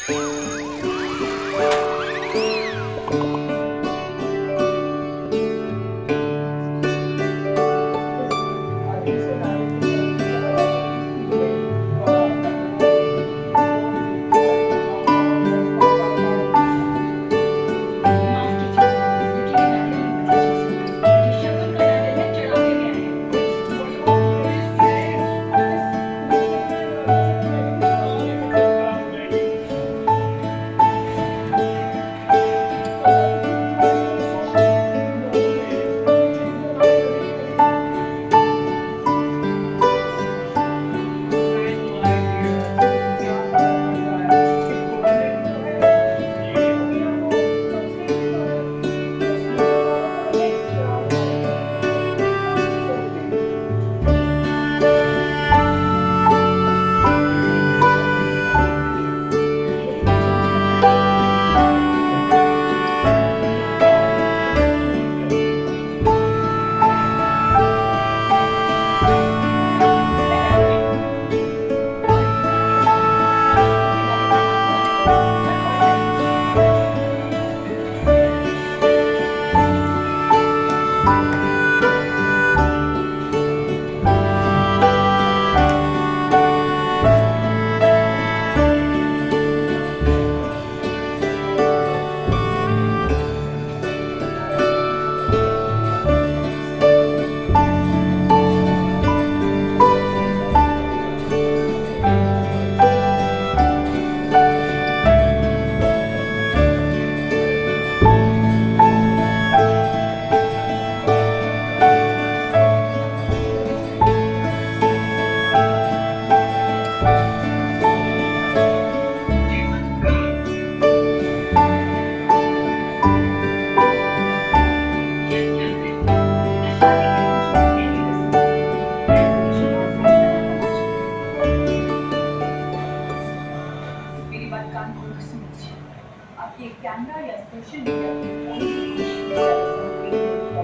माफ कीजिएगा, लेकिन ये नारियल नहीं बचा जा सकता। ये शगुन का नारियल है, चढ़ा के ले आए हैं। What about this stage? मुझे लगता है दरवाजा से पहले ही सारे कपड़े खराब हो जाएंगे। पता नहीं क्यों धीरे धीरे सोचने लगी कि इन दोनों में कुछ इंतजाम करने की जरूरत है। Same life here. क्या फर्क पड़ता है? पुराने दिन तो है। ये हो गया वो सबसे इजी वाला। बस मोटा वाला पहले चिराग जलाएंगे, बाकी कल देखेंगे। ये किचन का टाइम है, जल्दी करो। मैं जल्दी नहीं करती। क्या ध्यान है? मैं शादी के दिन छुट्टी के लिए कसम खाई थी। रेजोल्यूशन आज नहीं बनाना मुझे। मेरी बात कान खोल कर सुन लीजिए। आपके कैमरा या सोशल मीडिया पे कोई भी खुश या समर्पित नहीं होगा।